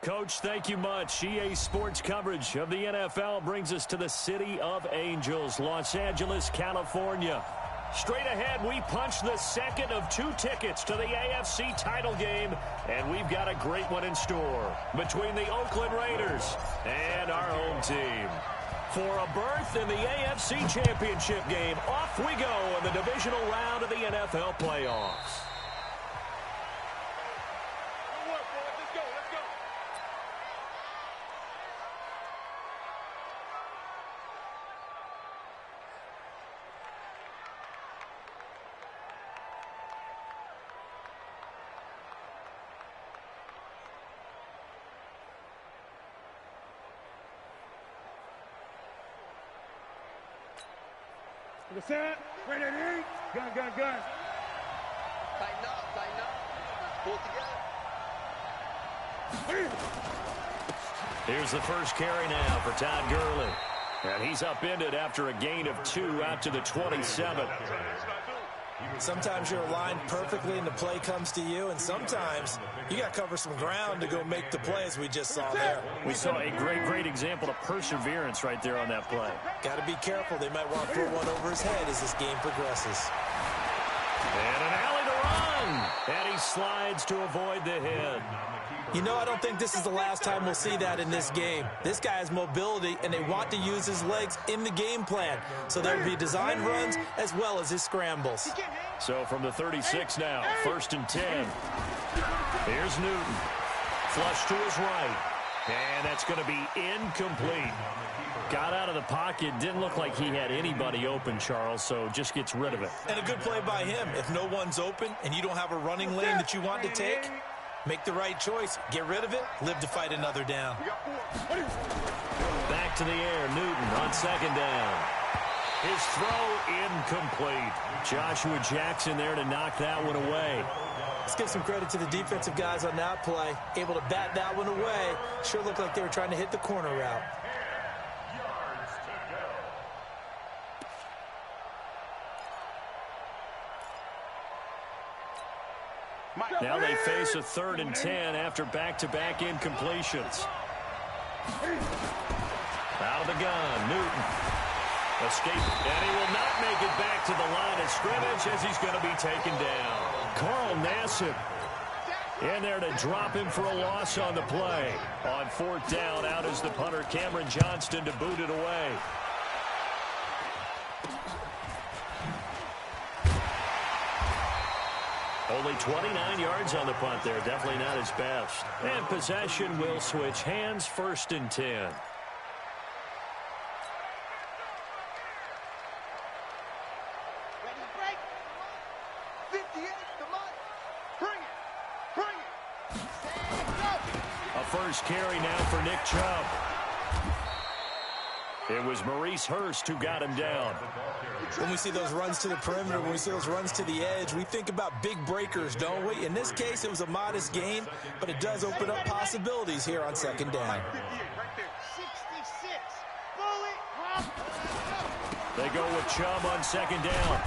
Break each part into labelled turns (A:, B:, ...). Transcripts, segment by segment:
A: Coach, thank you much. EA Sports coverage of the NFL brings us to the City of Angels, Los Angeles, California. Straight ahead, we punch the second of 2 tickets to the AFC title game, and we've got a great one in store between the Oakland Raiders and our home team. For a berth in the AFC Championship game, off we go in the divisional round of the NFL playoffs.
B: The set, ready to eat. Gun. Tighten up. Pull together.
A: Here's the first carry now for Todd Gurley. And he's upended after a gain of 2 out to the 27.
C: Sometimes you're aligned perfectly and the play comes to you, and sometimes you got to cover some ground to go make the play, as we just saw there.
A: We saw a great example of perseverance right there on that play.
C: Got to be careful. They might want to put one over his head as this game progresses.
A: And an alley to run. And he slides to avoid the hit.
C: You know, I don't think this is the last time we'll see that in this game. This guy has mobility, and they want to use his legs in the game plan. So there'll be design runs as well as his scrambles.
A: So from the 36 now, 1st and 10. Here's Newton. Flush to his right. And that's going to be incomplete. Got out of the pocket. Didn't look like he had anybody open, Charles, so just gets rid of it.
C: And a good play by him. If no one's open and you don't have a running lane that you want to take, make the right choice. Get rid of it. Live to fight another down.
A: Back to the air. Newton on 2nd down. His throw incomplete. Joshua Jackson there to knock that one away.
C: Let's give some credit to the defensive guys on that play. Able to bat that one away. Sure looked like they were trying to hit the corner route.
A: Now they face a 3rd and 10 after back-to-back incompletions. Out of the gun, Newton. Escape, and he will not make it back to the line of scrimmage as he's going to be taken down. Carl Nassib in there to drop him for a loss on the play. On 4th down, out is the punter, Cameron Johnston, to boot it away. Only 29 yards on the punt there. Definitely not his best. And possession will switch hands, 1st and 10. A first carry now for Nick Chubb. It was Maurice Hurst who got him down.
C: When we see those runs to the perimeter, when we see those runs to the edge, we think about big breakers, don't we? In this case, it was a modest gain, but it does open up possibilities here on 2nd down.
A: They go with Chubb on 2nd down.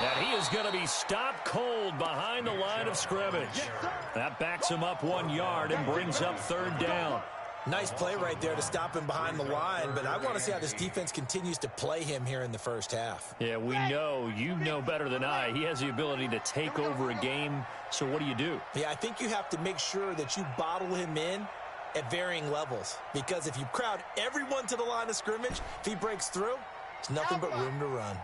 A: And he is going to be stopped cold behind the line of scrimmage. That backs him up 1 yard and brings up 3rd down.
C: Nice play right there to stop him behind the line, but I want to see how this defense continues to play him here in the first half.
A: Yeah, we know. You know better than I. He has the ability to take over a game, so what do?
C: Yeah, I think you have to make sure that you bottle him in at varying levels, because if you crowd everyone to the line of scrimmage, if he breaks through, it's nothing but room to run.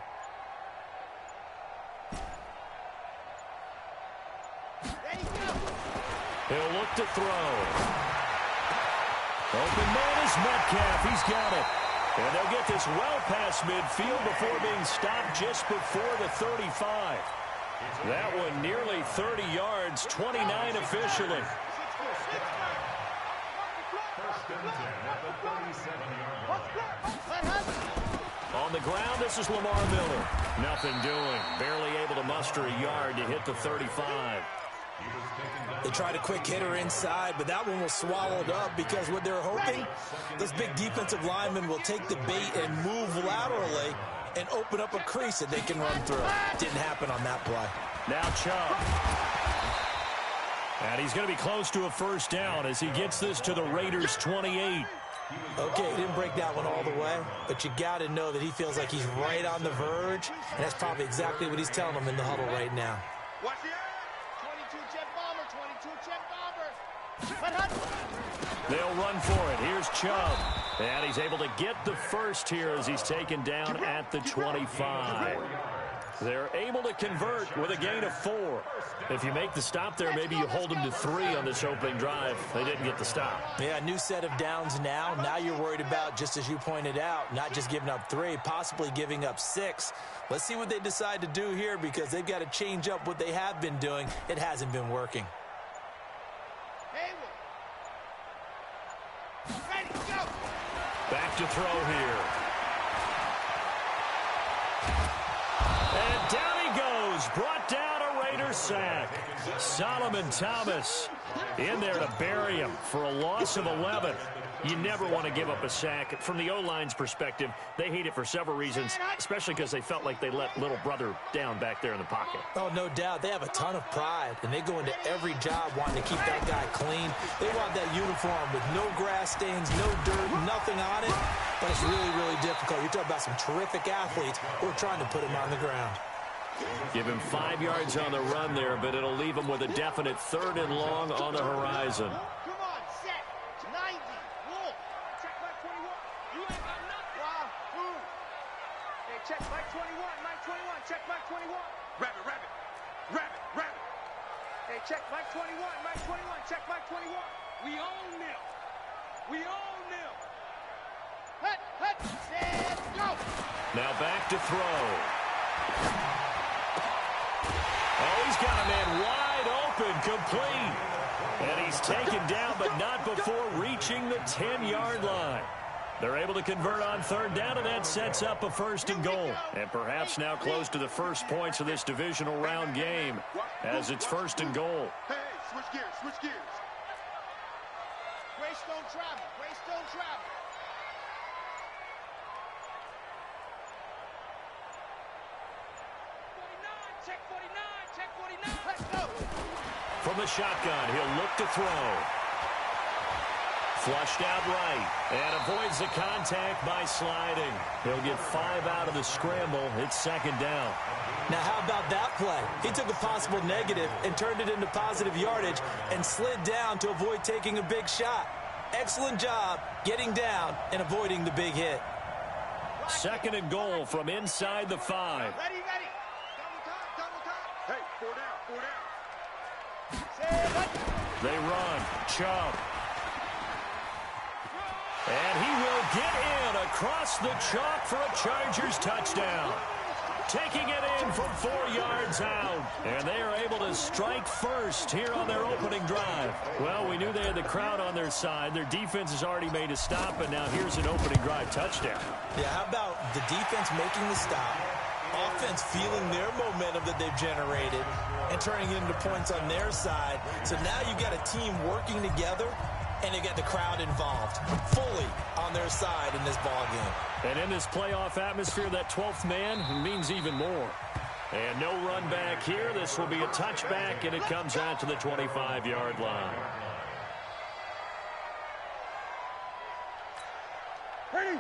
A: He'll look to throw. Open man is Metcalf. He's got it. And they'll get this well past midfield before being stopped just before the 35. That one nearly 30 yards, 29 officially. On the ground, this is Lamar Miller. Nothing doing. Barely able to muster a yard to hit the 35.
C: They tried a quick hitter inside, but that one was swallowed up because what they're hoping, those big defensive linemen will take the bait and move laterally and open up a crease that they can run through. Didn't happen on that play.
A: Now Chubb. Open man is Metcalf. He's got it. And they'll get this well past midfield before being stopped just before the 35. That one nearly 30 yards, 29 officially. On the ground, this is Lamar Miller. Nothing doing. Barely able to muster a yard to hit the 35.
C: They tried a quick hitter inside, but that one was swallowed up because what they're hoping, those big defensive linemen will take the bait and move laterally and open up a crease that they can run through. Didn't happen on that play.
A: And he's going to be close to a first down as he gets this to the Raiders' 28.
C: Okay, he didn't break that one all the way, but you got to know that he feels like he's right on the verge, and that's probably exactly what he's telling them in the huddle right now.
B: Watch the 22 jet bomber, 22 jet bomber.
A: They'll run for it. Here's Chubb. And he's able to get the first here as he's taken down at the 25. They're able to convert with a gain of 4. If you make the stop there, maybe you hold them to 3 on this opening drive. They didn't get the stop.
C: Yeah, new set of downs now. Now you're worried about, just as you pointed out, not just giving up 3, possibly giving up 6. Let's see what they decide to do here because they've got to change up what they have been doing. It hasn't been working.
A: Back to throw here. And down he goes. Brought down a Raider sack. Solomon Thomas in there to bury him for a loss of 11. You never want to give up a sack. From the O-line's perspective, they hate it for several reasons, especially because they felt like they let little brother down back there in the pocket.
C: Oh, no doubt. They have a ton of pride, and they go into every job wanting to keep that guy clean. They want that uniform with no grass stains, no dirt, nothing on it. But it's really, really difficult. You're talking about some terrific athletes who are trying to put him on the ground.
A: Give him 5 yards on the run there, but it'll leave him with a definite 3rd and long on the horizon.
B: Come on, set. 90. Wolf. Check Mike 21. You ain't got nothing. Wow. Ooh. Hey, check Mike 21. Mike 21. Check Mike 21. Rabbit, rabbit. Rabbit, rabbit. Hey, check Mike 21. Mike 21. Check Mike 21. We own them. We own them. Hut, hut. Let's go.
A: Now back to throw. Oh, he's got a man wide open, complete. And he's taken down, but not before reaching the 10-yard line. They're able to convert on 3rd down, and that sets up a 1st and goal. And perhaps now close to the first points of this divisional round game as it's 1st and goal.
B: Hey, switch gears, switch gears. Greystone travel, Greystone travel. Check 49, check 49. Let's go.
A: From the shotgun, he'll look to throw. Flushed out right and avoids the contact by sliding. He'll get 5 out of the scramble. It's 2nd down.
C: Now, how about that play? He took a possible negative and turned it into positive yardage and slid down to avoid taking a big shot. Excellent job getting down and avoiding the big hit.
A: 2nd and goal from inside the 5.
B: Ready, ready. Double time. Hey, 4 down, 4 down.
A: They run. Chubb. And he will get in across the chalk for a Chargers touchdown. Taking it in from 4 yards out. And they are able to strike first here on their opening drive. Well, we knew they had the crowd on their side. Their defense has already made a stop, and now here's an opening drive touchdown.
C: Yeah, how about the defense making the stop, offense feeling their momentum that they've generated, and turning it into points on their side. So now you've got a team working together, and they got the crowd involved fully on their side in this ball game.
A: And in this playoff atmosphere, that 12th man means even more. And no run back here. This will be a touchback, and it comes out to the 25-yard line.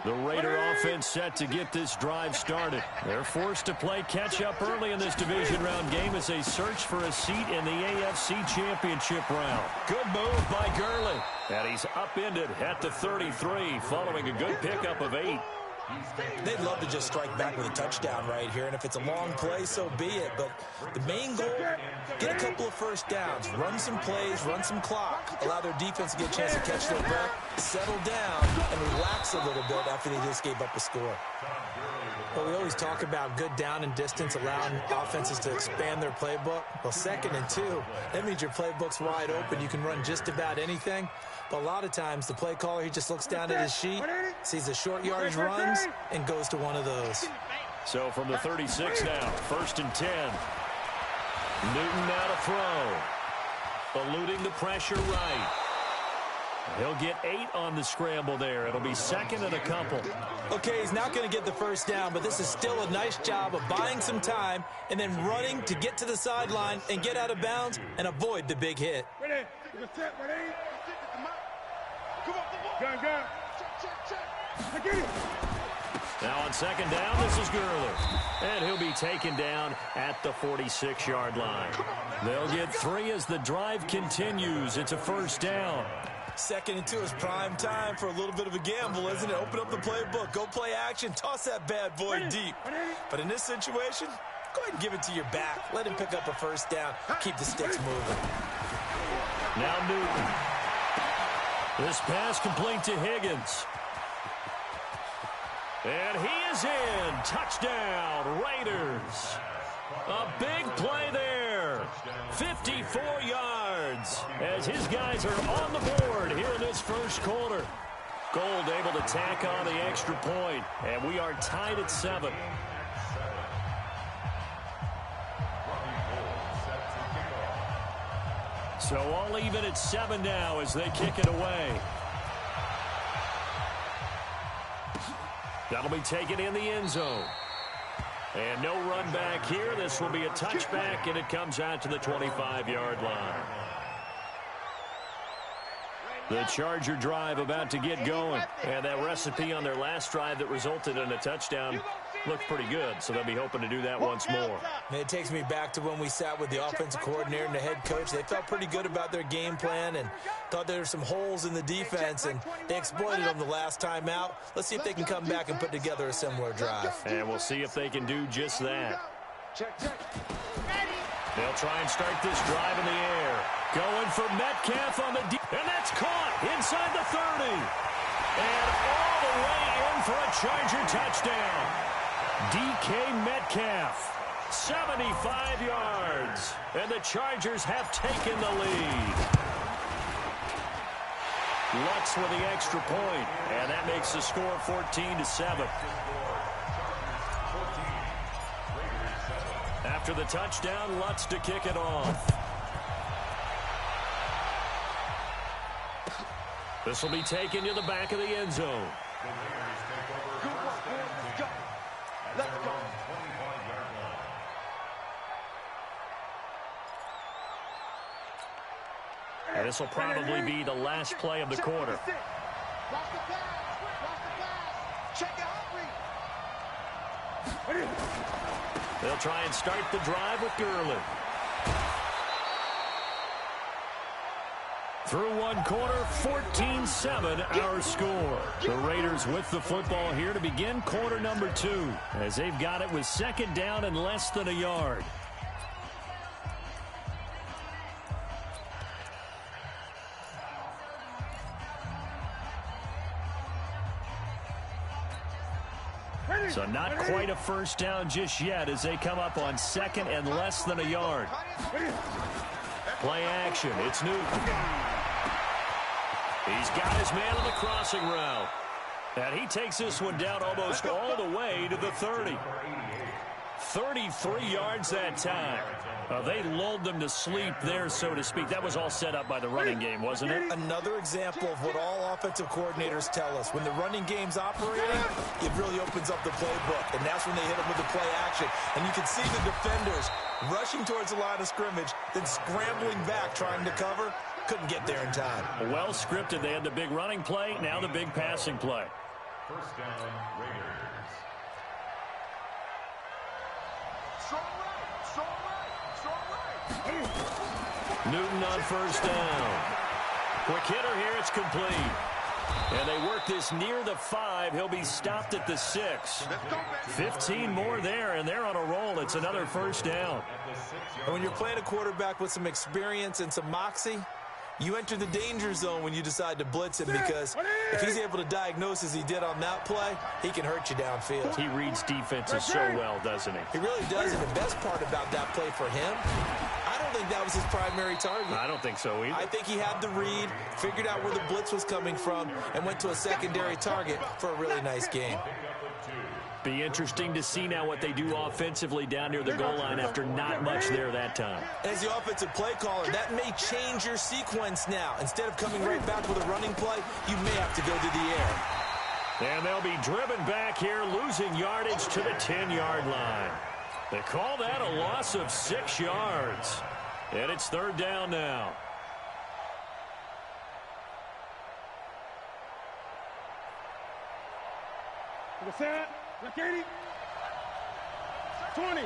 A: The Raider offense set to get this drive started. They're forced to play catch-up early in this division round game as they search for a seat in the AFC Championship round. Good move by Gurley. And he's upended at the 33 following a good pickup of 8.
C: They'd love to just strike back with a touchdown right here, and if it's a long play, so be it. But the main goal, get a couple of first downs, run some plays, run some clock, allow their defense to get a chance to catch their breath, settle down, and relax a little bit after they just gave up a score. Well, we always talk about good down and distance, allowing offenses to expand their playbook. Well, 2nd and 2, that means your playbook's wide open. You can run just about anything. But a lot of times, the play caller, he just looks down at his sheet, sees the short yardage runs, and goes to one of those.
A: So from the 36 now, 1st and 10. Newton now to throw. Eluding the pressure right. He'll get 8 on the scramble there. It'll be second and a couple.
C: Okay, he's not going to get the first down, but this is still a nice job of buying some time and then running to get to the sideline and get out of bounds and avoid the big hit.
B: Ready? Set, ready? Come on, gun. Check. Get it.
A: Now on second down, this is Gurley. And he'll be taken down at the 46-yard line. They'll get 3 as the drive continues. It's a first down.
C: Second and 2 is prime time for a little bit of a gamble, isn't it? Open up the playbook, go play action, toss that bad boy deep. But in this situation, go ahead and give it to your back. Let him pick up a first down. Keep the sticks moving.
A: Now Newton. This pass complete to Higgins. And he is in. Touchdown, Raiders. A big play there. 54 yards as his guys are on the board here in this first quarter. Gold able to tack on the extra point, and we are tied at 7. So all even at 7 now as they kick it away. That'll be taken in the end zone. And no run back here. This will be a touchback, and it comes out to the 25-yard line. The Charger drive about to get going. And that recipe on their last drive that resulted in a touchdown looked pretty good, so they'll be hoping to do that once more.
C: And it takes me back to when we sat with the offensive coordinator and the head coach. They felt pretty good about their game plan and thought there were some holes in the defense, and they exploited them the last time out. Let's see if they can come back and put together a similar drive.
A: And we'll see if they can do just that. They'll try and start this drive in the air. Going for Metcalf on the deep, and that's caught inside the 30. And all the way in for a Charger touchdown. DK Metcalf, 75 yards, and the Chargers have taken the lead. Lutz with the extra point, and that makes the score 14-7. After the touchdown, Lutz to kick it off. This will be taken to the back of the end zone.
B: Let's go.
A: And this will probably be the last play of the quarter. They'll try and start the drive with Gurley. Through one quarter, 14-7 our score. The Raiders with the football here to begin quarter number 2 as they've got it with second down and less than a yard. So not quite a first down just yet as they come up on second and less than a yard. Play action. It's Newton. He's got his man on the crossing route. And he takes this one down almost all the way to the 30. 33 yards that time. They lulled them to sleep there, so to speak. That was all set up by the running game, wasn't it?
C: Another example of what all offensive coordinators tell us. When the running game's operating, it really opens up the playbook. And that's when they hit them with the play action. And you can see the defenders rushing towards the line of scrimmage, then scrambling back, trying to cover. Couldn't get there in time.
A: Well scripted. They had the big running play, now the big passing play.
B: First down, Raiders.
A: Newton on first down. Quick hitter here, it's complete. And they work this near the 5. He'll be stopped at the 6. 15 more there, and they're on a roll. It's another first down.
C: And when you're playing a quarterback with some experience and some moxie, you enter the danger zone when you decide to blitz him, because if he's able to diagnose as he did on that play, he can hurt you downfield.
A: He reads defenses so well, doesn't he?
C: He really does, and the best part about that play for him, I don't think that was his primary target.
A: I don't think so either.
C: I think he had the read, figured out where the blitz was coming from, and went to a secondary target for a really nice game.
A: Be interesting to see now what they do offensively down near the goal line after not much there that time.
C: As the offensive play caller, that may change your sequence now. Instead of coming right back with a running play, you may have to go to the air.
A: And they'll be driven back here, losing yardage to the 10-yard line. They call that a loss of 6 yards. And it's third down now.
B: What's that? 80. 20.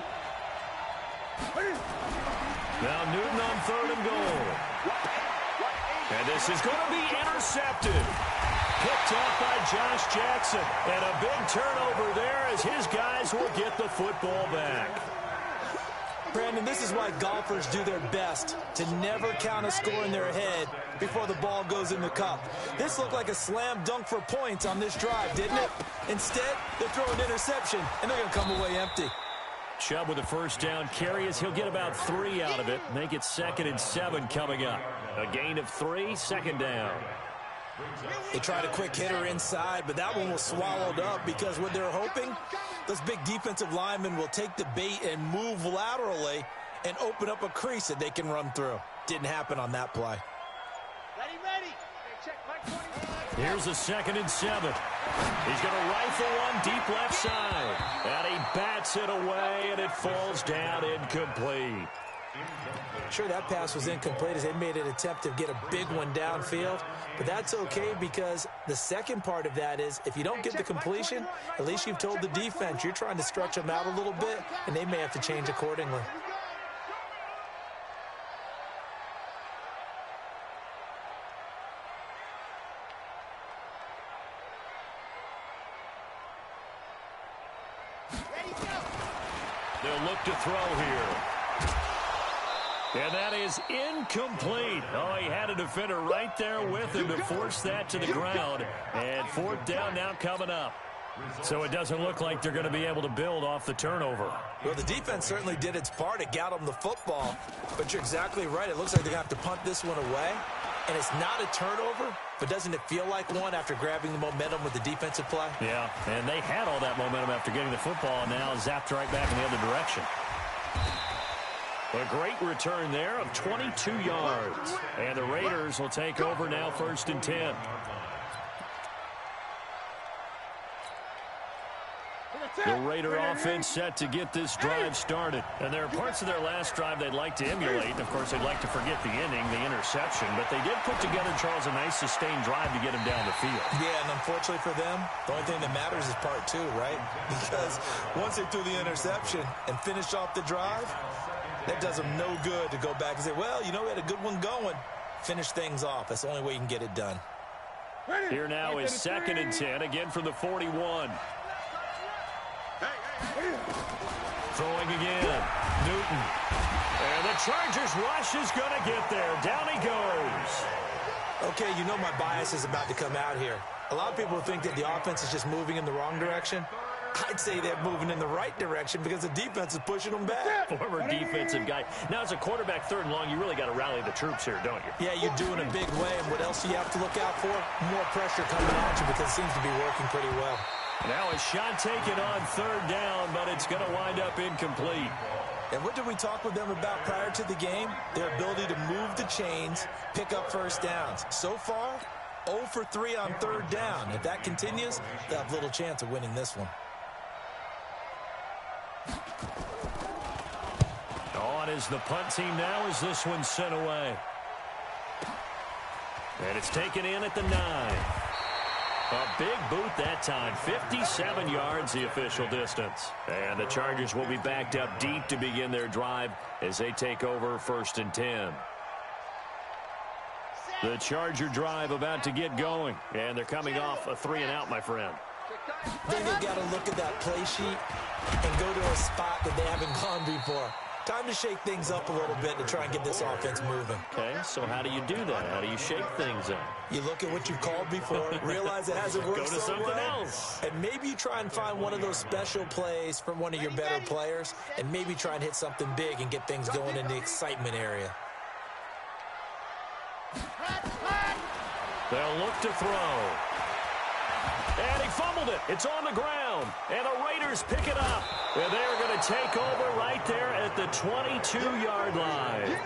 A: Now Newton on third and goal. And this is going to be intercepted. Picked off by Josh Jackson. And a big turnover there as his guys will get the football back.
C: Brandon, this is why golfers do their best to never count a score in their head before the ball goes in the cup. This looked like a slam dunk for points on this drive, didn't it? Instead, they throw an interception, and they're going to come away empty.
A: Chubb with a first down carry as he'll get about 3 out of it. Make it 2nd and 7 coming up. A gain of 3, second down.
C: They tried a quick hitter inside, but that one was swallowed up because what they're hoping, those big defensive linemen will take the bait and move laterally and open up a crease that they can run through. Didn't happen on that play.
B: Ready. Check Mike 20.
A: Here's a 2nd and 7. He's going to rifle one deep left side. And he bats it away, and it falls down incomplete.
C: Sure, that pass was incomplete as they made an attempt to get a big one downfield. But that's okay because the second part of that is if you don't get the completion, at least you've told the defense you're trying to stretch them out a little bit, and they may have to change accordingly.
A: They'll look to throw here. And that is incomplete. Oh, he had a defender right there with him to force that to the ground. And 4th down now coming up. So it doesn't look like they're going to be able to build off the turnover.
C: Well, the defense certainly did its part to get them the football. But you're exactly right. It looks like they're going to have to punt this one away. And it's not a turnover, but doesn't it feel like one after grabbing the momentum with the defensive play?
A: Yeah, and they had all that momentum after getting the football, and now zapped right back in the other direction. A great return there of 22 yards. And the Raiders will take over now 1st and 10. The Raider offense set to get this drive started. And there are parts of their last drive they'd like to emulate. Of course, they'd like to forget the ending, the interception. But they did put together, Charles, a nice sustained drive to get him down the field.
C: Yeah, and unfortunately for them, the only thing that matters is part 2, right? Because once they threw the interception and finished off the drive, that does them no good to go back and say, well, you know, we had a good one going. Finish things off. That's the only way you can get it done.
A: Here now is 2nd and 10, again from the 41. Throwing again. Newton. And the Chargers rush is going to get there. Down he goes.
C: Okay, you know my bias is about to come out here. A lot of people think that the offense is just moving in the wrong direction. I'd say they're moving in the right direction because the defense is pushing them back.
A: Former defensive guy. Now, as a quarterback 3rd and long, you really got to rally the troops here, don't you?
C: Yeah, you're doing a big way. And what else do you have to look out for? More pressure coming at you because it seems to be working pretty well.
A: Now a shot taken on 3rd down, but it's going to wind up incomplete.
C: And what did we talk with them about prior to the game? Their ability to move the chains, pick up first downs. So far, 0 for 3 on 3rd down. If that continues, they'll have little chance of winning this one.
A: On is the punt team now as this one's sent away. And it's taken in at the 9. A big boot that time. 57 yards the official distance. And the Chargers will be backed up deep to begin their drive as they take over 1st and 10. The Charger drive about to get going. And they're coming off a 3 and out, my friend.
C: Then they've got to look at that play sheet and go to a spot that they haven't gone before. Time to shake things up a little bit to try and get this offense moving.
A: Okay, so how do you do that? How do you shake things up?
C: You look at what you've called before, realize it hasn't worked
A: Go to
C: so
A: something
C: well,
A: else.
C: and maybe you try and find one of those special plays from one of your better players, and maybe try and hit something big and get things going in the excitement area.
A: They'll look to throw. And he fumbled it. It's on the ground. And the Raiders pick it up. And they're going to take over right there at the 22-yard line.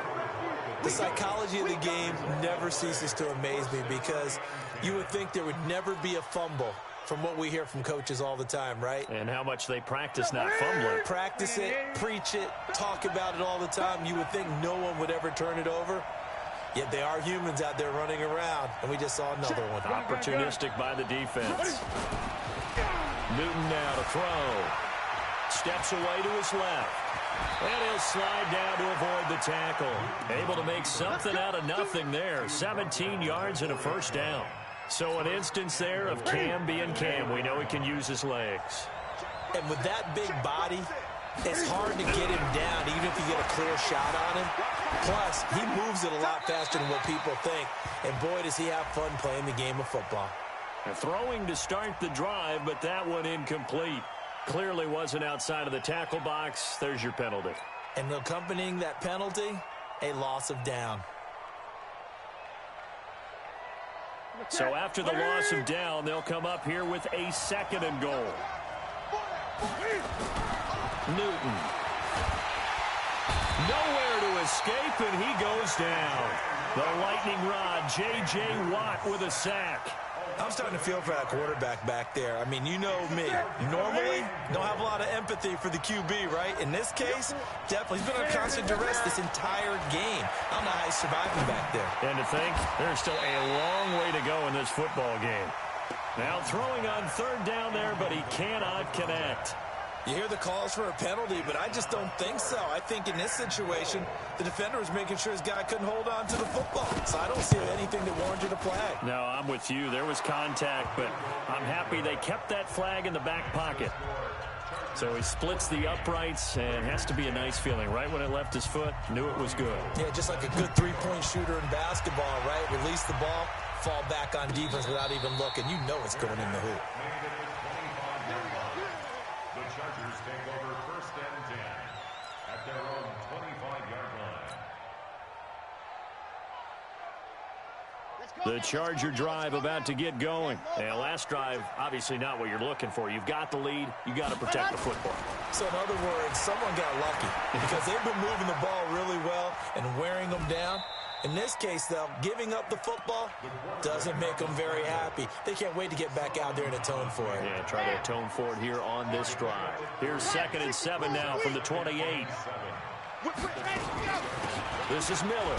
C: The psychology of the game never ceases to amaze me because you would think there would never be a fumble from what we hear from coaches all the time, right?
A: And how much they practice not fumbling.
C: Practice it, preach it, talk about it all the time. You would think no one would ever turn it over. Yet they are humans out there running around, and we just saw another one.
A: Opportunistic by the defense. Newton now to throw. Steps away to his left. And he'll slide down to avoid the tackle. Able to make something out of nothing there. 17 yards and a first down. So an instance there of Cam being Cam. We know he can use his legs.
C: And with that big body, it's hard to get him down, even if you get a clear shot on him. Plus, he moves it a lot faster than what people think. And boy, does he have fun playing the game of football.
A: Throwing to start the drive, but that one incomplete. Clearly wasn't outside of the tackle box. There's your penalty.
C: And accompanying that penalty, a loss of down.
A: So after the loss of down, they'll come up here with a 2nd and goal. Newton. Nowhere to escape, and he goes down. The lightning rod, J.J. Watt with a sack.
C: I'm starting to feel for that quarterback back there. I mean, you know me. Normally, don't have a lot of empathy for the QB, right? In this case, definitely. He's been on constant duress this entire game. I don't know how he's surviving back there.
A: And to think, there's still a long way to go in this football game. Now throwing on 3rd down there, but he cannot connect.
C: You hear the calls for a penalty, but I just don't think so. I think in this situation, the defender was making sure his guy couldn't hold on to the football. So I don't see anything that warranted a flag.
A: No, I'm with you. There was contact, but I'm happy they kept that flag in the back pocket. So he splits the uprights, and has to be a nice feeling. Right when it left his foot, knew it was good.
C: Yeah, just like a good three-point shooter in basketball, right? Release the ball, fall back on defense without even looking. You know it's going in the hoop.
A: The Charger drive about to get going. And last drive, obviously not what you're looking for. You've got the lead. You got to protect the football.
C: So in other words, someone got lucky because they've been moving the ball really well and wearing them down. In this case, though, giving up the football doesn't make them very happy. They can't wait to get back out there and atone for it.
A: Yeah, try to atone for it here on this drive. Here's 2nd and 7 now from the 28. This is Miller.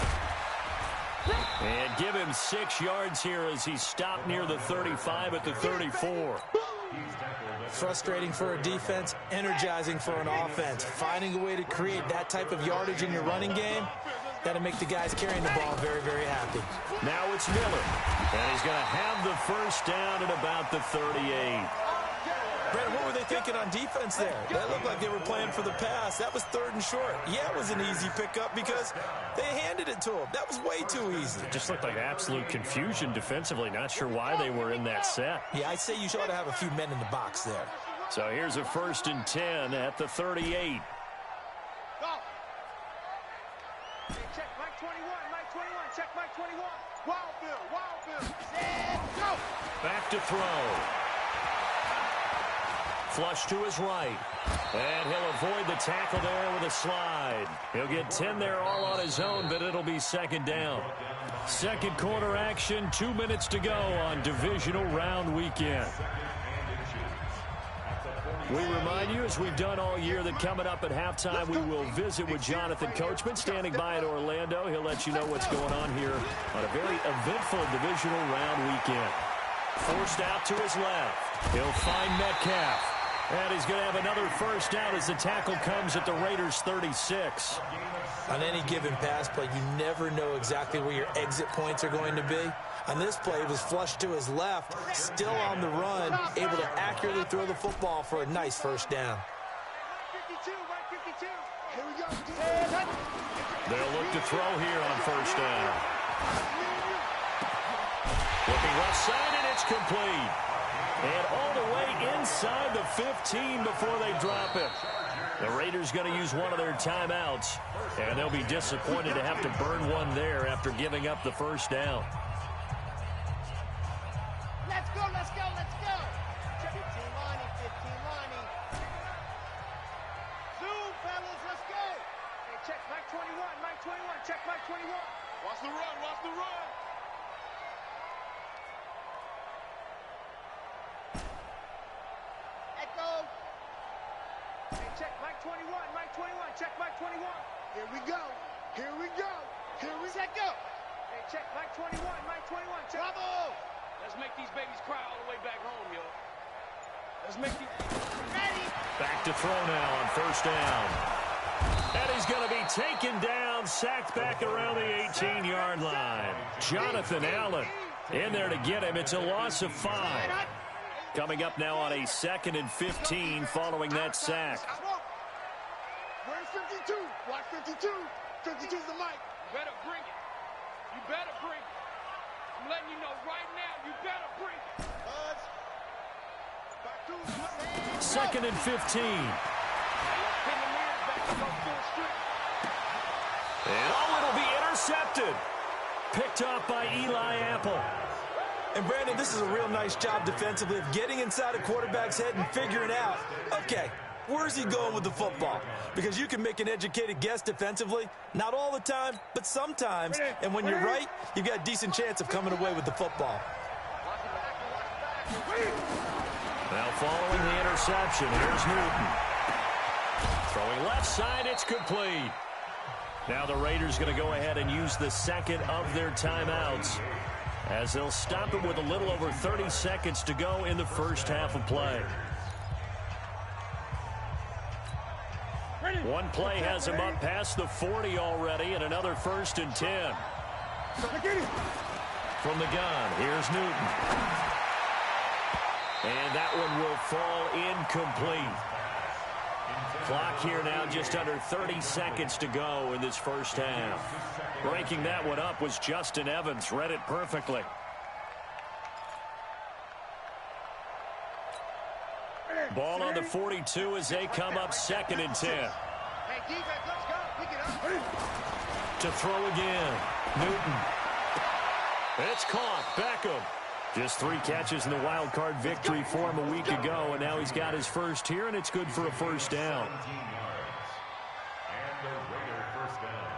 A: And give him 6 yards here as he stopped near the 35 at the 34.
C: Frustrating for a defense, energizing for an offense. Finding a way to create that type of yardage in your running game, that'll make the guys carrying the ball very, very happy.
A: Now it's Miller. And he's going to have the first down at about the 38.
C: Brandon, what were they thinking on defense there? That looked like they were playing for the pass. That was 3rd and short. Yeah, it was an easy pickup because they handed it to him. That was way too easy.
A: It just looked like absolute confusion defensively. Not sure why they were in that set.
C: Yeah, I'd say you ought to have a few men in the box there.
A: So here's a 1st and 10 at the 38.
B: Check Mike 21, Mike 21, check Mike 21. Wild Bill, set, go!
A: Back to throw. Flush to his right. And he'll avoid the tackle there with a slide. He'll get 10 there all on his own, but it'll be 2nd down. 2nd quarter action, 2 minutes to go on Divisional Round Weekend. We remind you, as we've done all year, that coming up at halftime, we will visit with Jonathan Coachman, standing by at Orlando. He'll let you know what's going on here on a very eventful Divisional Round Weekend. Forced out to his left. He'll find Metcalf. And he's going to have another first down as the tackle comes at the Raiders' 36.
C: On any given pass play, you never know exactly where your exit points are going to be. On this play, it was flushed to his left, still on the run, able to accurately throw the football for a nice first down.
A: They'll look to throw here on first down. Looking left side, and it's complete. And all the way inside the 15 before they drop it. The Raiders going to use one of their timeouts, and they'll be disappointed to have to burn one there after giving up the first down.
B: Let's go, let's go, let's go. 15 lining, 15 lining. Zoom, fellas, let's go. Hey, check Mike 21, Mike 21, check Mike 21. Watch the run, watch the run. Echo. Hey, check Mike 21, Mike 21, check Mike 21. Here we go, here we go, here we go. Hey, check Mike 21, Mike 21, check. Bravo. Let's make these babies cry all the way back home, yo. Let's make these... Ready.
A: Back to throw now on first down. And he's going to be taken down, sacked back around the 18-yard line. Jonathan Allen in there to get him. It's a loss of 5. Coming up now on a 2nd and 15 following that sack.
B: Where's 52? Watch 52. 52's the mic. You better bring it. You better bring it. I'm letting you know right now, you better bring it. Back to
A: 2nd and 15. And it'll be intercepted. Picked off by Eli Apple.
C: And Brandon, this is a real nice job defensively of getting inside a quarterback's head and figuring out, okay, where's he going with the football? Because you can make an educated guess defensively, not all the time, but sometimes. And when you're right, you've got a decent chance of coming away with the football.
A: Now following the interception, here's Newton. Throwing left side, it's complete. Now the Raiders going to go ahead and use the second of their timeouts, as they'll stop it with a little over 30 seconds to go in the first half of play. One play has him up past the 40 already, and another 1st and 10. From the gun, here's Newton. And that one will fall incomplete. Clock here now just under 30 seconds to go in this first half. Breaking that one up was Justin Evans. Read it perfectly. Ball on the 42 as they come up 2nd and 10.
B: Hey, defense, let's go. Pick it up.
A: To throw again. Newton. It's caught. Beckham. Just 3 catches in the wild card victory for him a week ago, and now he's got his first here, and it's good for a first down.
D: And the Raider first down.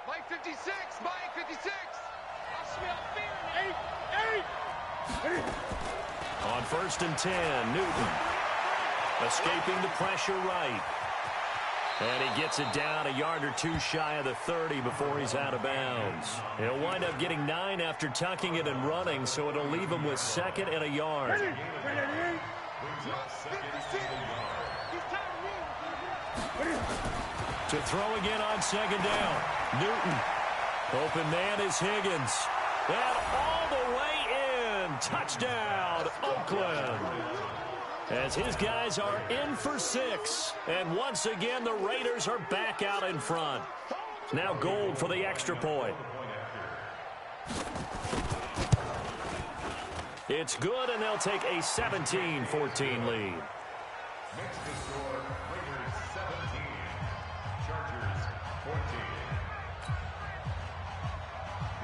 B: Mike 56, Mike 56. I smell fear. 8.
A: On 1st and 10, Newton. Escaping the pressure right. And he gets it down a yard or 2 shy of the 30 before he's out of bounds. He'll wind up getting 9 after tucking it and running, so it'll leave him with 2nd and a yard. To throw again on 2nd down. Newton. Open man is Higgins. And all the way in. Touchdown, Oakland. As his guys are in for 6. And once again, the Raiders are back out in front. Now Gold for the extra point. It's good, and they'll take a 17-14 lead.
D: Next to score, Raiders 17, Chargers 14.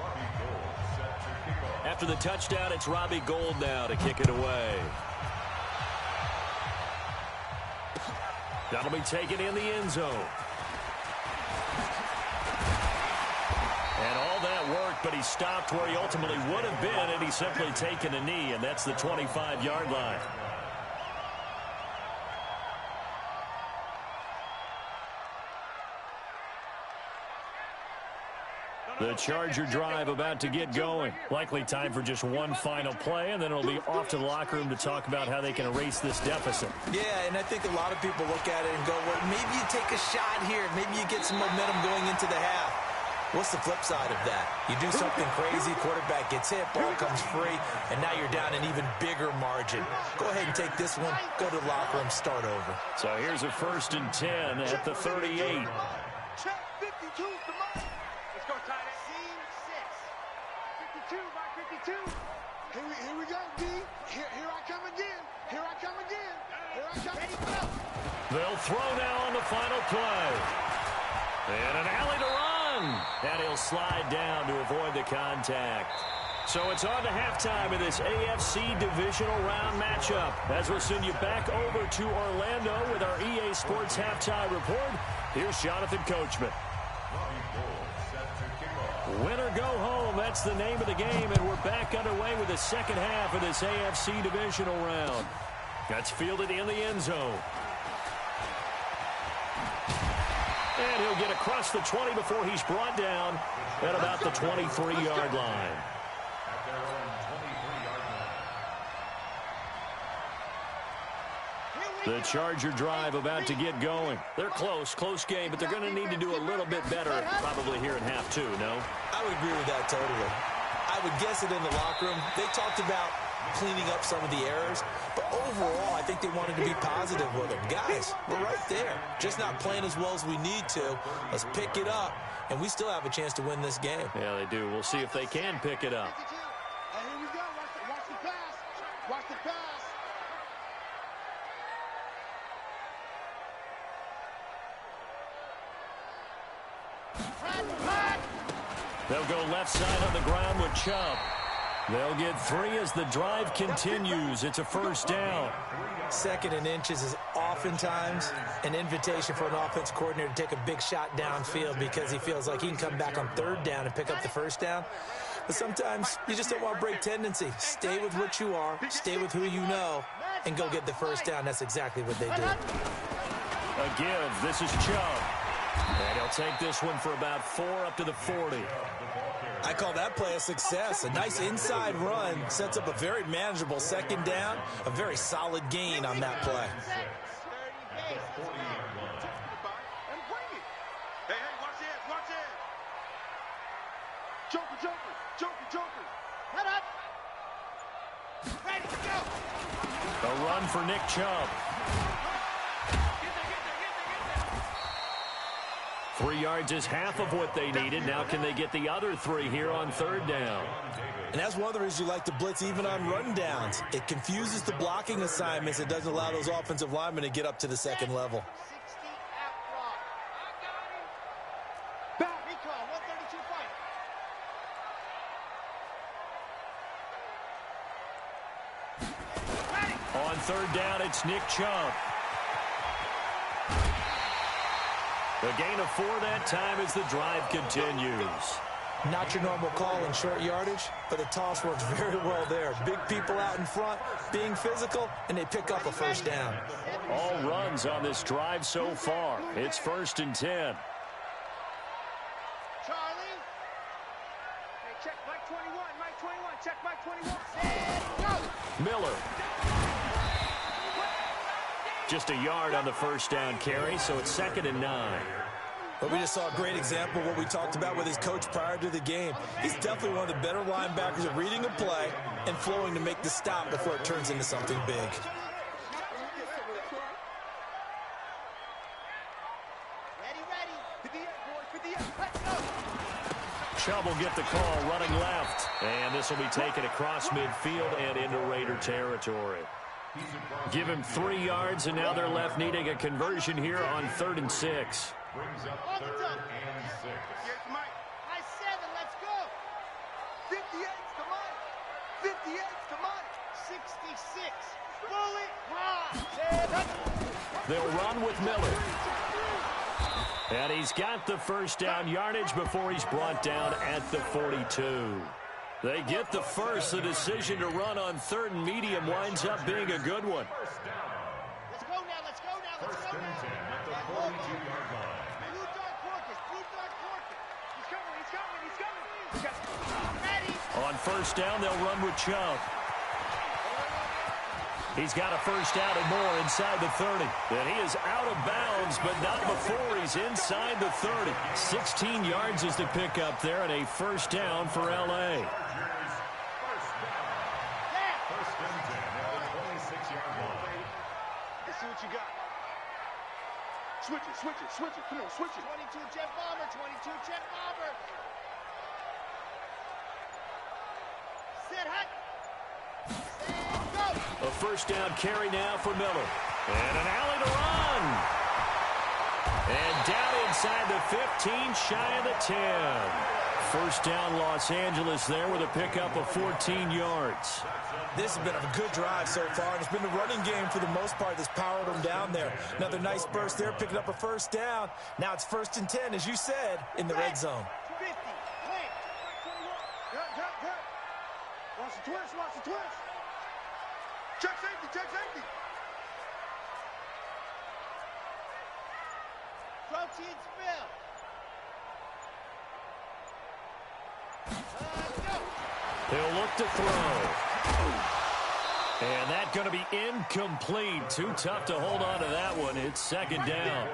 D: Robbie Gould set to kick off.
A: After the touchdown, it's Robbie Gould now to kick it away. That'll be taken in the end zone. And all that worked, but he stopped where he ultimately would have been, and he's simply taken a knee, and that's the 25-yard line. The Charger drive about to get going. Likely time for just one final play, and then it'll be off to the locker room to talk about how they can erase this deficit.
C: Yeah, and I think a lot of people look at it and go, well, maybe you take a shot here. Maybe you get some momentum going into the half. What's the flip side of that? You do something crazy, quarterback gets hit, ball comes free, and now you're down an even bigger margin. Go ahead and take this one, go to the locker room, start over.
A: So here's a 1st and 10 at the 38.
B: Check 52 to mine. Let's go, tight end. Scene 6. 52 by 52.
E: Here we go, D. Here I come again. Here I come again. Here I come. Ready, go.
A: They'll throw now on the final play. And an alley to run. And he'll slide down to avoid the contact. So it's on to halftime in this AFC Divisional Round matchup. As we'll send you back over to Orlando with our EA Sports Halftime Report. Here's Jonathan Coachman. Win or go home, that's the name of the game, and we're back underway with the second half of this AFC Divisional Round. That's fielded in the end zone. And he'll get across the 20 before he's brought down at about the 23-yard line. The Charger drive about to get going. They're close game, but they're going to need to do a little bit better probably here in half 2, no?
C: I would agree with that totally. I would guess it in the locker room. They talked about cleaning up some of the errors, but overall, I think they wanted to be positive with them. Guys, we're right there. Just not playing as well as we need to. Let's pick it up, and we still have a chance to win this game.
A: Yeah, they do. We'll see if they can pick it up.
E: And here we go. Watch the pass. Watch the pass.
A: They'll go left side on the ground with Chubb. They'll get 3 as the drive continues. It's a 1st down.
C: 2nd and inches is oftentimes an invitation for an offense coordinator to take a big shot downfield because he feels like he can come back on 3rd down and pick up the 1st down. But sometimes you just don't want to break tendency. Stay with what you are, stay with who you know, and go get the 1st down. That's exactly what they did.
A: A give. This is Chubb. And he'll take this one for about 4 up to the 40.
C: I call that play a success. A nice inside run sets up a very manageable 2nd down, a very solid gain on that play.
B: Hey, watch it. Joker. Head up. Ready to go.
A: A run for Nick Chubb. 3 yards is half of what they needed. Now can they get the other 3 here on 3rd down?
C: And that's one of the reasons you like to blitz even on run downs. It confuses the blocking assignments. It doesn't allow those offensive linemen to get up to the 2nd level.
B: 60 out block. Back. Recall. 132 fight. Ready.
A: On 3rd down, it's Nick Chubb. The gain of 4 that time as the drive continues.
C: Not your normal call in short yardage, but the toss works very well there. Big people out in front, being physical, and they pick up a 1st down.
A: All runs on this drive so far. It's 1st and 10.
B: Charlie. Hey, check Mike 21. Mike 21. Check Mike 21. And go.
A: Miller. Just a yard on the 1st down carry, so it's 2nd and 9.
C: But we just saw a great example of what we talked about with his coach prior to the game. He's definitely one of the better linebackers at reading a play and flowing to make the stop before it turns into something big.
B: Ready. 58, let's go.
A: Chubb will get the call running left. And this will be taken across midfield and into Raider territory. Give him 3 yards, and now they're left needing a conversion here on 3rd and 6.
D: Brings up 3rd and 6.
B: Here's Mike. High 7, let's go. 58's to Mike. 58's to Mike. 66. Fully high. 7.
A: They'll run with Miller. And he's got the 1st down yardage before he's brought down at the 42. They get the 1st. The decision to run on 3rd and medium winds up being a good one.
B: Let's go now.
D: 1st and 10 at the 42-yard line.
B: Blue dog Porkis. He's coming. Ready.
A: On 1st down, they'll run with Chubb. He's got a first down and more inside the 30. And he is out of bounds, but not before he's inside the 30. 16 yards is the pickup there, and a first down for L.A.
D: First and 10 at the 26-yard line.
B: Let's see what you got. Switch it, switch it, switch it. Come on, switch it. 22 jet bomber, 22 jet bomber. Set hut. Stand go.
A: A first down carry now for Miller. And an alley to run. And down inside the 15, shy of the 10. First down Los Angeles there with a pickup of 14 yards.
C: This has been a good drive so far, and it's been the running game for the most part that's powered them down there. Another nice burst there, picking up a first down. Now it's 1st and 10, as you said, in the red zone.
B: 50, link. Good. Watch the twist, watch the twist. Check safety, check safety. Protein spill. Go.
A: He'll look to throw. And that's going to be incomplete. Too tough to hold on to that one. It's second down.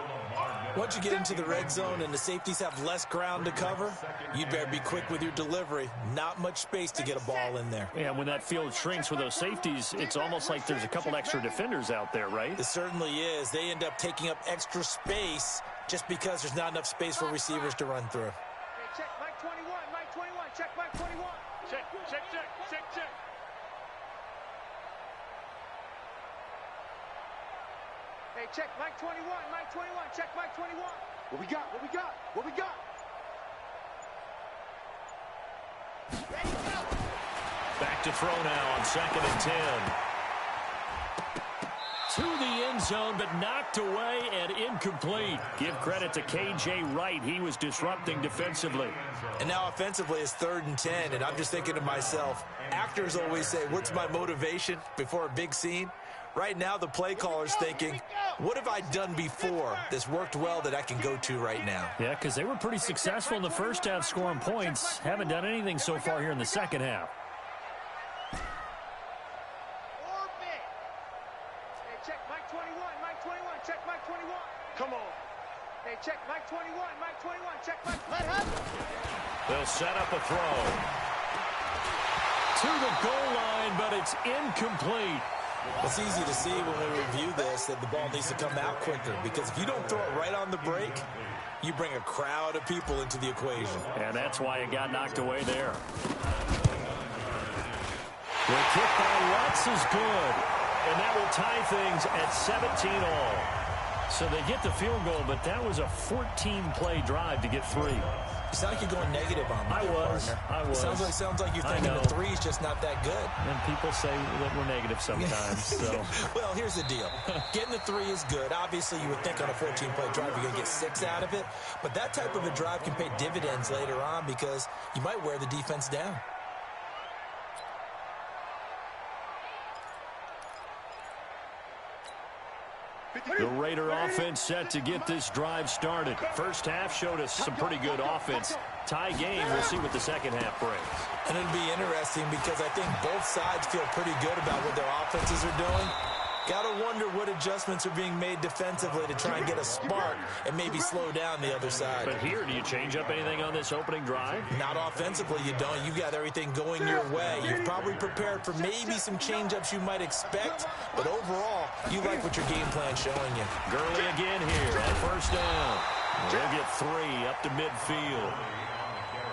C: Once you get into the red zone and the safeties have less ground to cover, you better be quick with your delivery. Not much space to get a ball in there.
A: Yeah, when that field shrinks with those safeties, it's almost like there's a couple extra defenders out there, right?
C: It certainly is. They end up taking up extra space just because there's not enough space for receivers to run through.
B: Hey, check Mike 21, Mike 21, check Mike 21. Check. Hey, check Mike 21, Mike 21, check Mike 21. What we got? Ready, go.
A: Back to throw now on 2nd and 10. To the end zone, but knocked away and incomplete. Give credit to K.J. Wright. He was disrupting defensively.
C: And now offensively it's 3rd and 10, and I'm just thinking to myself, actors always say, what's my motivation before a big scene? Right now the play caller's thinking, what have I done before that's worked well that I can go to right now?
A: Yeah, because they were pretty successful in the first half scoring points. Haven't done anything so far here in the second half.
B: Orbit. Hey, check Mike 21, Mike 21, check Mike 21. Come on. Hey, check Mike 21, Mike 21, check Mike. Let up.
A: They'll set up a throw. To the goal line, but it's incomplete.
C: It's easy to see when we review this that the ball needs to come out quicker, because if you don't throw it right on the break, you bring a crowd of people into the equation.
A: And that's why it got knocked away there. The kick by Lutz is good. And that will tie things at 17 all. So they get the field goal, but that was a 14-play drive to get 3.
C: You sound like you're going negative on me,
A: I was.
C: Sounds like you're thinking the 3 is just not that good.
A: And people say that we're negative sometimes. So.
C: Well, here's the deal. Getting the 3 is good. Obviously, you would think on a 14-play drive you're going to get 6 out of it. But that type of a drive can pay dividends later on because you might wear the defense down.
A: The Raider offense set to get this drive started. First half showed us some pretty good offense. Tie game, we'll see what the second half brings.
C: And it'll be interesting because I think both sides feel pretty good about what their offenses are doing. Got to wonder what adjustments are being made defensively to try and get a spark and maybe slow down the other side.
A: But here, do you change up anything on this opening drive?
C: Not offensively, you don't. You got everything going your way. You've probably prepared for maybe some change-ups you might expect, but overall, you like what your game plan's showing you.
A: Gurley again here on first down. They'll get 3 up to midfield.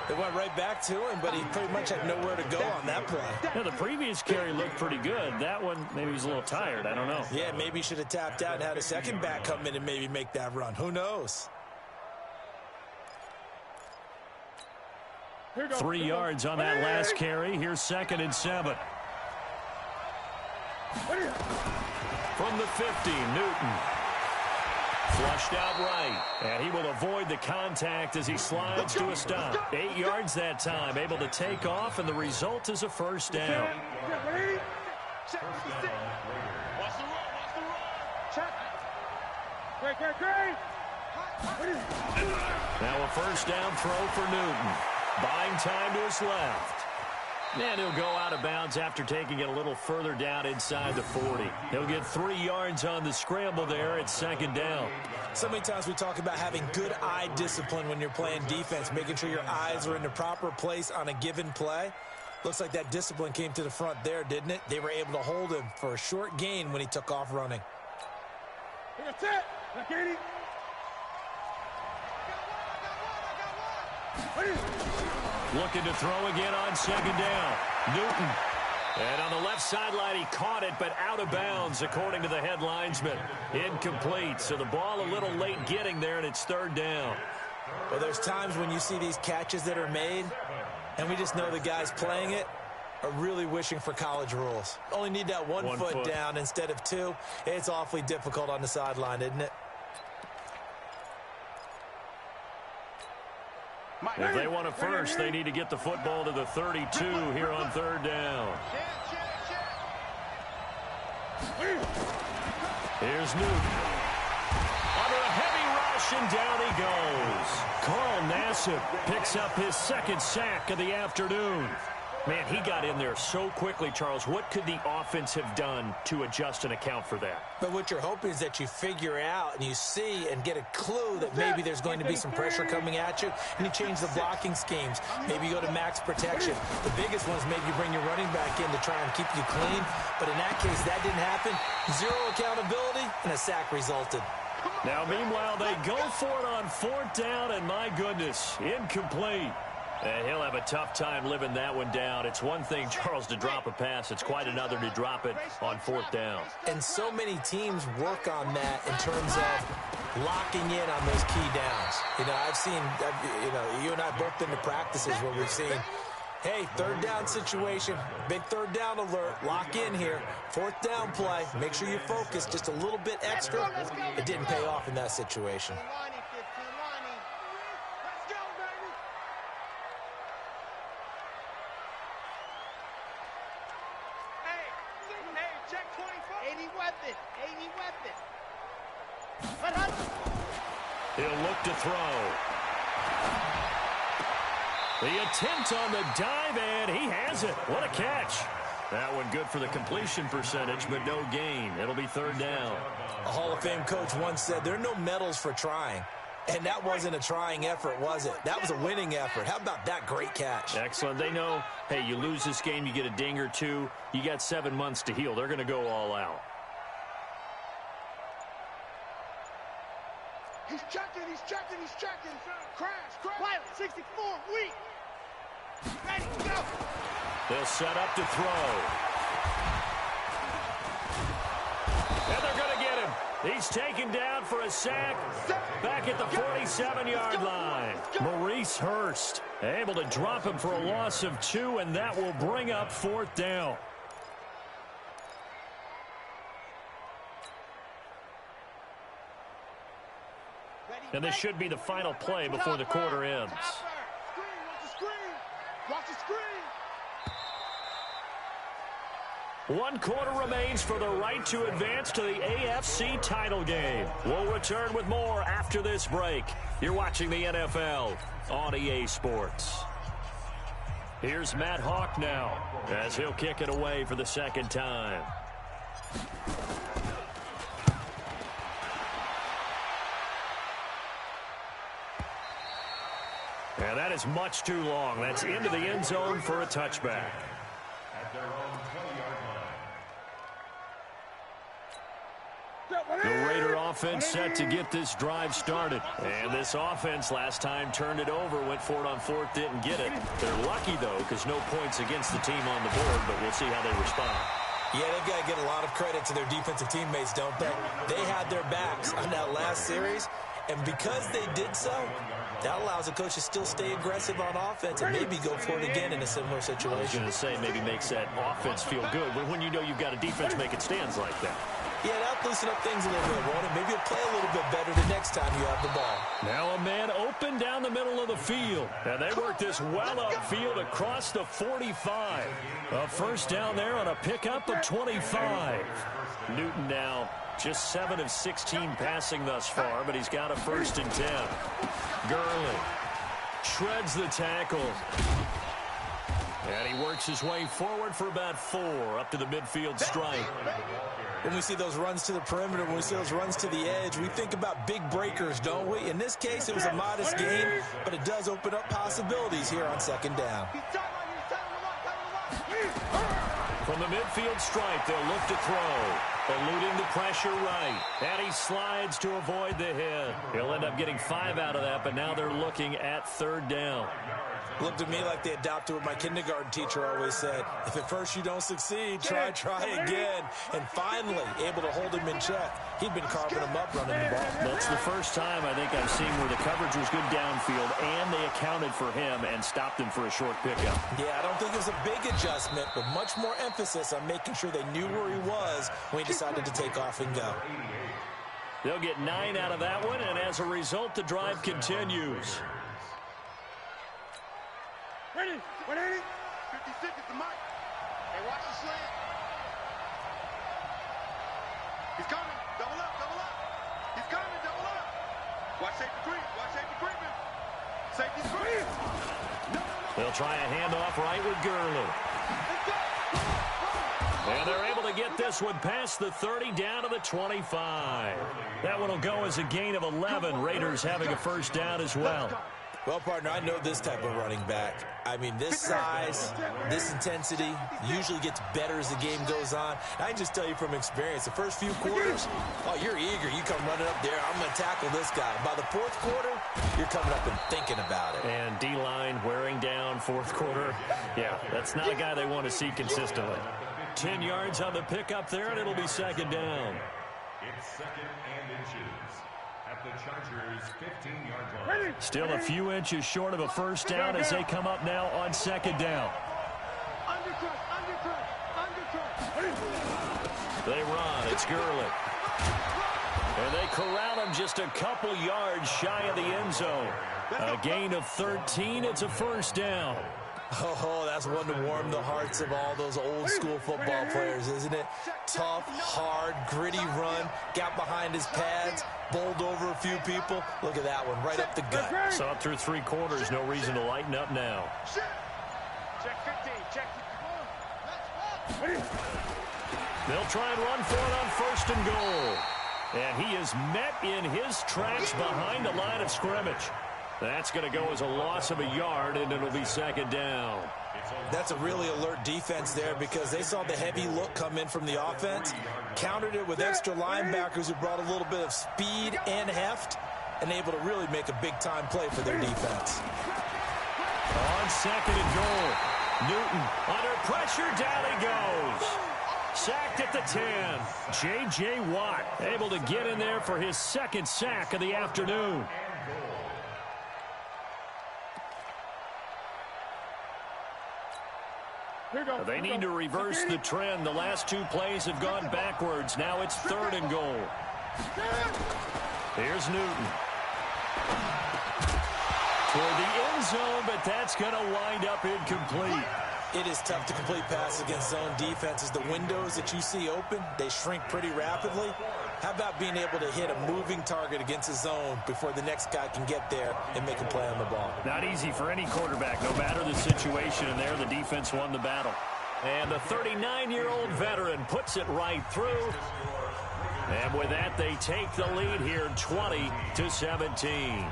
C: They went right back to him, but he pretty much had nowhere to go on that play.
A: Yeah, the previous carry looked pretty good. That one, maybe he's a little tired. I don't know.
C: Yeah, maybe he should have tapped out and had a second back come in and maybe make that run. Who knows?
A: 3 yards on that last carry. Here's 2nd and 7. From the 50, Newton. Flushed out right, and he will avoid the contact as he slides to a stop. 8 yards that time, able to take off, and the result is a first down.
B: Check. Watch the run. Check. Great.
A: Now a first down throw for Newton. Buying time to his left. And he'll go out of bounds after taking it a little further down inside the 40. He'll get 3 yards on the scramble there at second down.
C: So many times we talk about having good eye discipline when you're playing defense, making sure your eyes are in the proper place on a given play. Looks like that discipline came to the front there, didn't it? They were able to hold him for a short gain when he took off running.
E: That's it. Look at him.
A: Looking to throw again on second down. Newton. And on the left sideline, he caught it, but out of bounds, according to the head linesman. Incomplete. So the ball a little late getting there, and it's third down.
C: Well, there's times when you see these catches that are made, and we just know the guys playing it are really wishing for college rules. Only need that one foot down instead of 2. It's awfully difficult on the sideline, isn't it?
A: If they want a first, they need to get the football to the 32 here on third down. Here's Newton. Under a heavy rush, and down he goes. Carl Nassib picks up his second sack of the afternoon. Man, he got in there so quickly, Charles. What could the offense have done to adjust and account for that?
C: But what you're hoping is that you figure out and you see and get a clue that maybe there's going to be some pressure coming at you, and you change the blocking schemes. Maybe you go to max protection. The biggest one is maybe you bring your running back in to try and keep you clean. But in that case, that didn't happen. 0 accountability, and a sack resulted.
A: Now, meanwhile, they go for it on fourth down, and my goodness, incomplete. And he'll have a tough time living that one down. It's one thing, Charles, to drop a pass. It's quite another to drop it on fourth down.
C: And so many teams work on that in terms of locking in on those key downs. You know, I've seen, you and I both been to practices where we've seen, hey, third down situation, big third down alert, lock in here, fourth down play, make sure you focus just a little bit extra. It didn't pay off in that situation.
A: He'll look to throw. The attempt on the dive, and he has it. What a catch. That one good for the completion percentage, but no gain. It'll be third down.
C: A Hall of Fame coach once said, there are no medals for trying. And that wasn't a trying effort, was it? That was a winning effort. How about that great catch?
A: Excellent. They know, hey, you lose this game, you get a ding or two. You got 7 months to heal. They're going to go all out.
E: He's checking. Crash. Wiley, 64, weak. Ready, go.
A: They'll set up to throw. And they're going to get him. He's taken down for a sack back at the 47-yard line. Maurice Hurst able to drop him for a loss of 2, and that will bring up fourth down. And this should be the final play before the quarter ends.
E: Watch the screen.
A: 1 quarter remains for the right to advance to the AFC title game. We'll return with more after this break. You're watching the NFL on EA Sports. Here's Matt Hawk now as he'll kick it away for the second time. And that is much too long. That's into the end zone for a touchback.
D: At their own 20-yard line.
A: The Raider offense set to get this drive started. And this offense last time turned it over, went for it on fourth, didn't get it. They're lucky, though, because no points against the team on the board, but we'll see how they respond.
C: Yeah, they've got to get a lot of credit to their defensive teammates, don't they? They had their backs on that last series, and because they did so, that allows the coach to still stay aggressive on offense and maybe go for it again in a similar situation.
A: I was going to say maybe makes that offense feel good, but when you know you've got a defense making stands like that.
C: Yeah, that'll loosen up things a little bit, won't it? Maybe you'll play a little bit better the next time you have the ball.
A: Now a man open down the middle of the field. And they work this well upfield across the 45. A first down there on a pickup of 25. Newton now just 7 of 16 passing thus far, but he's got a 1st and 10. Gurley shreds the tackle. And he works his way forward for about 4 up to the midfield stripe.
C: When we see those runs to the perimeter, when we see those runs to the edge, we think about big breakers, don't we? In this case, it was a modest gain, but it does open up possibilities here on second down.
A: From the midfield stripe, they'll look to throw. Eluding the pressure right. And he slides to avoid the hit. He'll end up getting 5 out of that, but now they're looking at third down.
C: Looked to me like they adopted what my kindergarten teacher always said. If at first you don't succeed, try again. And finally, able to hold him in check. He'd been carving him up running the ball.
A: That's the first time I think I've seen where the coverage was good downfield, and they accounted for him and stopped him for a short pickup.
C: Yeah, I don't think it was a big adjustment, but much more emphasis on making sure they knew where he was when he decided to take off and go.
A: They'll get 9 out of that one, and as a result, the drive continues.
E: Ready? 180? 56 is the mic. Hey, watch the slant. He's coming. Double up, double up. He's coming, double up. Watch safety creep. Watch safety creeping. Safety creep. No.
A: They'll try a handoff right with Gurley. And they're able to get this one past the 30 down to the 25. That one will go as a gain of 11. Raiders having a first down as well.
C: Well, partner, I know this type of running back. I mean, this size, this intensity usually gets better as the game goes on. I can just tell you from experience, the first few quarters, oh, you're eager. You come running up there, I'm going to tackle this guy. By the fourth quarter, you're coming up and thinking about it.
A: And D-line wearing down fourth quarter. Yeah, that's not a guy they want to see consistently. 10 yards on the pickup there, and it'll be second down.
D: It's second and inches at the Chargers' 15-yard line.
A: Still a few inches short of a first down as they come up now on second down. They run. It's Gurley. And they corral him just a couple yards shy of the end zone. A gain of 13. It's a first down.
C: Oh, that's one to warm the hearts of all those old school football players, isn't it? Tough, hard, gritty run, got behind his pads, bowled over a few people. Look at that one, right up the gut.
A: Saw it through 3 quarters, no reason to lighten up now.
B: Check 15, check 15.
A: They'll try and run for it on first and goal. And he is met in his tracks behind the line of scrimmage. That's going to go as a loss of a yard, and it'll be second down.
C: That's a really alert defense there because they saw the heavy look come in from the offense, countered it with extra linebackers who brought a little bit of speed and heft, and able to really make a big-time play for their defense.
A: On second and goal, Newton under pressure, down he goes. Sacked at the 10. J.J. Watt able to get in there for his second sack of the afternoon. They need to reverse the trend. The last 2 plays have gone backwards. Now it's third and goal. Here's Newton. Toward the end zone, but that's going to wind up incomplete.
C: It is tough to complete passes against zone defenses. The windows that you see open, they shrink pretty rapidly. How about being able to hit a moving target against a zone before the next guy can get there and make a play on the ball?
A: Not easy for any quarterback, no matter the situation. And there, the defense won the battle. And the 39-year-old veteran puts it right through. And with that, they take the lead here, 20-17.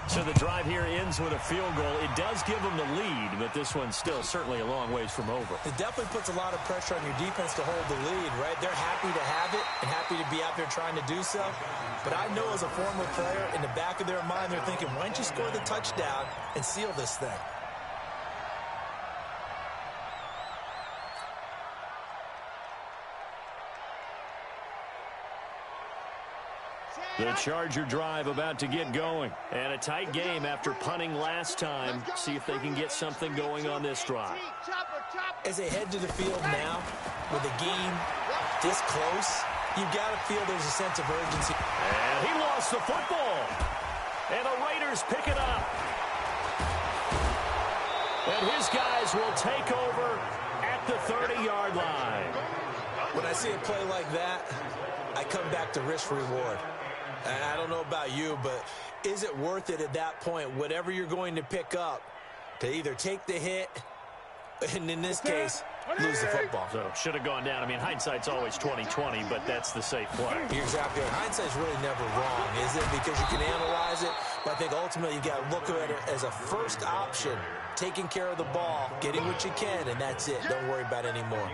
A: So the drive here ends with a field goal. It does give them the lead, but this one's still certainly a long ways from over.
C: It definitely puts a lot of pressure on your defense to hold the lead, right? They're happy to have it and happy to be out there trying to do so. But I know as a former player, in the back of their mind, they're thinking, why don't you score the touchdown and seal this thing?
A: The Charger drive about to get going. And a tight game after punting last time. See if they can get something going on this drive.
C: As they head to the field now, with the game this close, you've got to feel there's a sense of urgency.
A: And he lost the football. And the Raiders pick it up. And his guys will take over at the 30-yard line.
C: When I see a play like that, I come back to risk-reward. I don't know about you, but is it worth it at that point, whatever you're going to pick up, to either take the hit And in this case, lose the football.
A: So should have gone down. I mean, hindsight's always 20/20, but that's the safe play.
C: You're exactly right. Hindsight's really never wrong, is it? Because you can analyze it, but I think ultimately you got to look at it as a first option, taking care of the ball, getting what you can, and that's it. Don't worry about it anymore.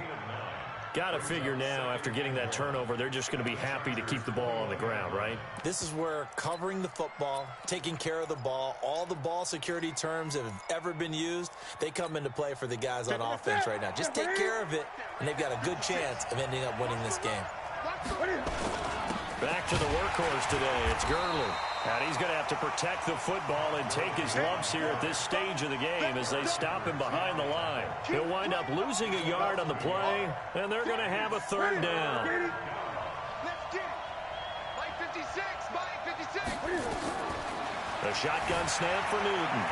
A: Got to figure now, after getting that turnover, they're just going to be happy to keep the ball on the ground, right?
C: This is where covering the football, taking care of the ball, all the ball security terms that have ever been used, they come into play for the guys on offense right now. Just take care of it, and they've got a good chance of ending up winning this game.
A: Back to the workhorse today. It's Gurley. And he's going to have to protect the football and take his lumps here at this stage of the game as they stop him behind the line. He'll wind up losing a yard on the play, and they're going to have a third down.
B: Let's get it. Mike 56, Mike 56.
A: A shotgun snap for Newton.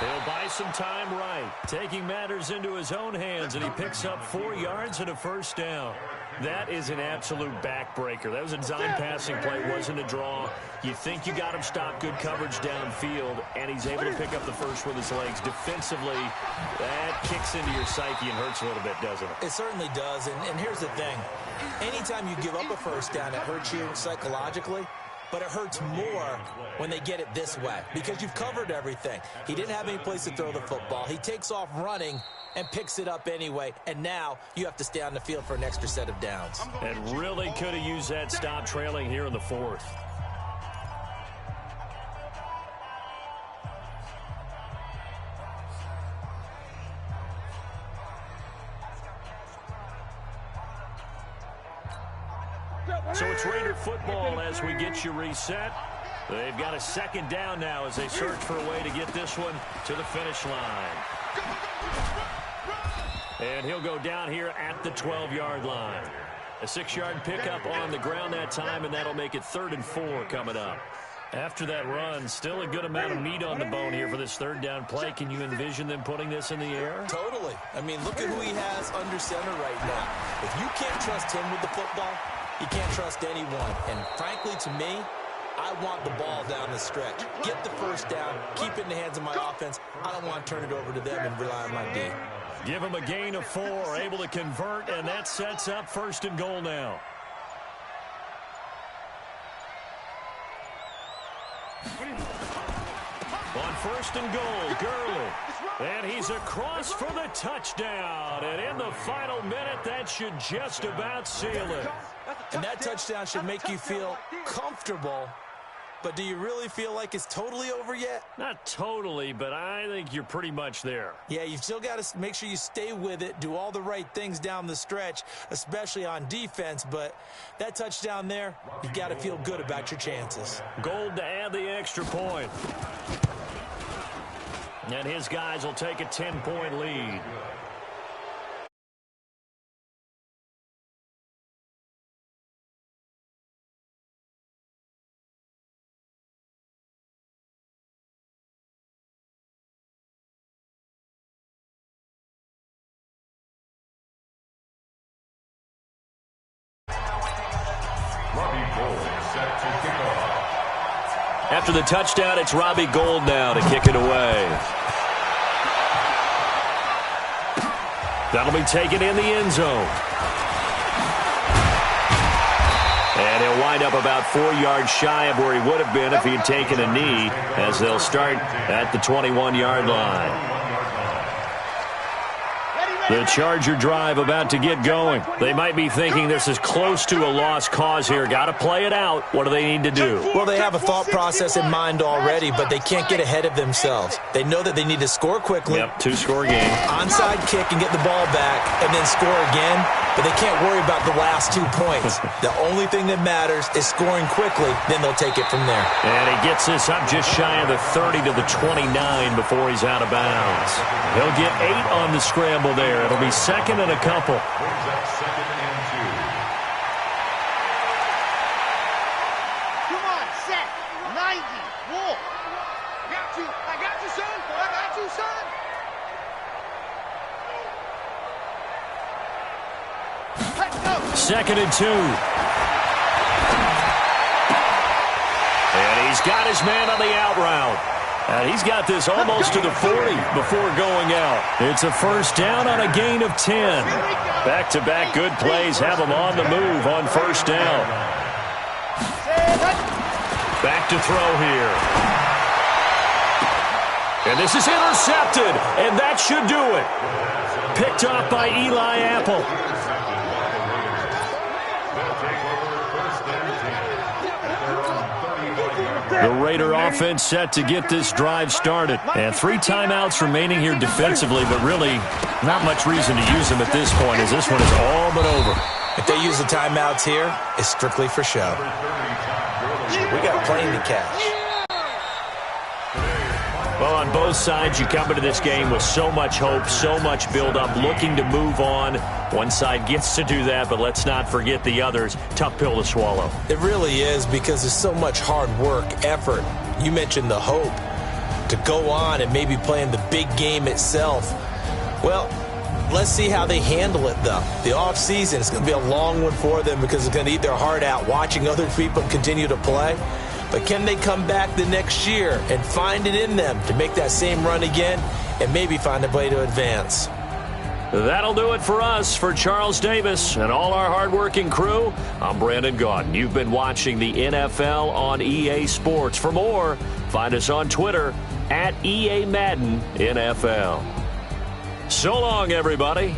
A: He'll buy some time right, taking matters into his own hands, and he picks up 4 yards and a first down. That is an absolute backbreaker. That was a design passing play, wasn't a draw. You think you got him stopped, good coverage downfield, and he's able to pick up the first with his legs. Defensively, that kicks into your psyche and hurts a little bit, doesn't it?
C: It certainly does, and here's the thing. Anytime you give up a first down, it hurts you psychologically. But it hurts more when they get it this way because you've covered everything. He didn't have any place to throw the football. He takes off running and picks it up anyway, and now you have to stay on the field for an extra set of downs.
A: And really could have used that stop trailing here in the fourth. So it's Raider football as we get you reset. They've got a second down now as they search for a way to get this one to the finish line. And he'll go down here at the 12-yard line. A 6-yard pickup on the ground that time, and that'll make it 3rd and 4 coming up. After that run, still a good amount of meat on the bone here for this third down play. Can you envision them putting this in the air?
C: Totally. I mean, look at who he has under center right now. If you can't trust him with the football, you can't trust anyone. And frankly, to me, I want the ball down the stretch. Get the first down, keep it in the hands of my offense. I don't want to turn it over to them and rely on my D.
A: Give him a gain of 4, able to convert, and that sets up 1st and goal now. On 1st and goal, Gurley. And he's across for the touchdown. And in the final minute, that should just about seal it.
C: And that touchdown should make you feel comfortable. But do you really feel like it's totally over yet?
A: Not totally, but I think you're pretty much there.
C: Yeah, you've still got to make sure you stay with it, do all the right things down the stretch, especially on defense. But that touchdown there, you got to feel good about your chances.
A: Gold to add the extra point. And his guys will take a 10-point lead. After the touchdown, it's Robbie Gould now to kick it away. That'll be taken in the end zone. And he'll wind up about 4 yards shy of where he would have been if he had taken a knee, as they'll start at the 21-yard line. The Charger drive about to get going. They might be thinking this is close to a lost cause here. Got to play it out. What do they need to do?
C: Well, they have a thought process in mind already, but they can't get ahead of themselves. They know that they need to score quickly.
A: Yep, 2-score game.
C: Onside kick and get the ball back, and then score again. But they can't worry about the last 2 points. The only thing that matters is scoring quickly. Then they'll take it from there.
A: And he gets this up just shy of the 30 to the 29 before he's out of bounds. He'll get 8 on the scramble there. It'll be 2nd and a couple.
B: Come on, set. 90. Wolf. Got you. I got you, son. I got you, son. Let's go.
A: 2nd and 2. And He's got his man on the out route. And he's got this almost to the 40 before going out. It's a first down on a gain of 10. Back-to-back good plays have him on the move on first down. Back to throw here. And this is intercepted, and that should do it. Picked off by Eli Apple. The Raider offense set to get this drive started. And 3 timeouts remaining here defensively, but really not much reason to use them at this point, as this one is all but over.
C: If they use the timeouts here, it's strictly for show. We got a plane to catch.
A: Well, on both sides, you come into this game with so much hope, so much build-up, looking to move on. One side gets to do that, but let's not forget the others. Tough pill to swallow.
C: It really is, because there's so much hard work, effort. You mentioned the hope to go on and maybe play in the big game itself. Well, let's see how they handle it, though. The offseason is going to be a long one for them, because it's going to eat their heart out watching other people continue to play. But can they come back the next year and find it in them to make that same run again and maybe find a way to advance?
A: That'll do it for us. For Charles Davis and all our hardworking crew, I'm Brandon Gaudin. You've been watching the NFL on EA Sports. For more, find us on Twitter @EA Madden NFL. So long, everybody.